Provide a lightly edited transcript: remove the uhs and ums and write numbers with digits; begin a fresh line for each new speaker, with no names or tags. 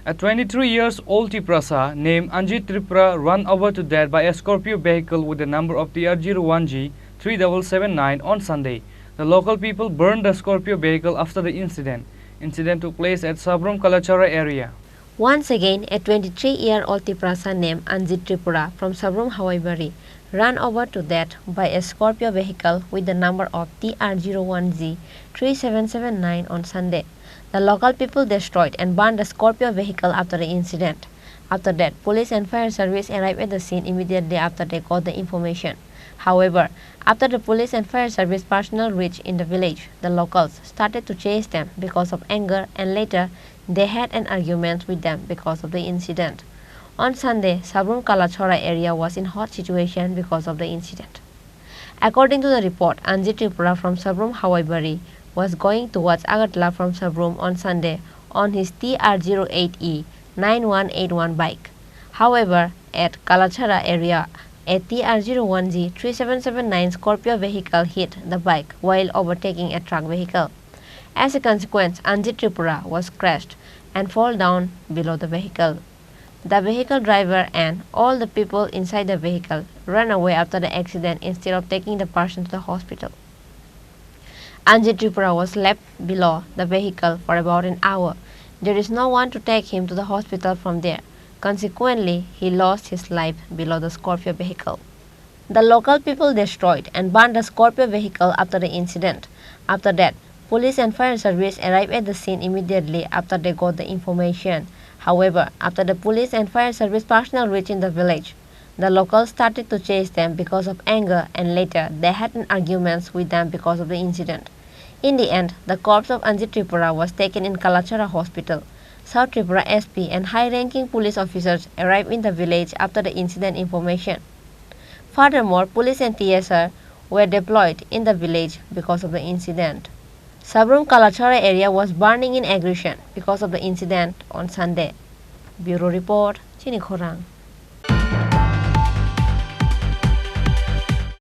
A 23-year-old Tripura named Anjit Tripura run over to death by a Scorpio vehicle with the number of TR01G 3779 on Sunday. The local people burned the Scorpio vehicle after the incident. Incident took place at Sabrum Kalachara area.
Once again, a 23-year-old Tripura named Anjit Tripura from Sabrum Hawaii ran over to death by a Scorpio vehicle with the number of TR01G 3779 on Sunday. The local people destroyed and burned the Scorpio vehicle after the incident. After that, police and fire service arrived at the scene immediately after they got the information. However, after the police and fire service personnel reached in the village, the locals started to chase them because of anger, and later they had an argument with them because of the incident. On Sunday, Sabrum Kalachora area was in hot situation because of the incident. According to the report, Anjit Tripura from Sabrum Hawaii was going towards Agartala from Sabrum on Sunday on his TR08E 9181 bike. However, at Kalachara area, a TR01G 3779 Scorpio vehicle hit the bike while overtaking a truck vehicle. As a consequence, Anjit Tripura was crashed and fall down below the vehicle. The vehicle driver and all the people inside the vehicle ran away after the accident instead of taking the person to the hospital. Anjit Tripura was left below the vehicle for about an hour. There is no one to take him to the hospital from there. Consequently, he lost his life below the Scorpio vehicle. The local people destroyed and burned the Scorpio vehicle after the incident. After that, police and fire service arrived at the scene immediately after they got the information. However, after the police and fire service personnel reached in the village, the locals started to chase them because of anger, and later they had an argument with them because of the incident. In the end, the corpse of Anjit Tripura was taken in Kalachara Hospital. South Tripura SP and high-ranking police officers arrived in the village after the incident information. Furthermore, police and TSR were deployed in the village because of the incident. Sabrum Kalachara area was burning in aggression because of the incident on Sunday. Bureau Report, Chini Khorang.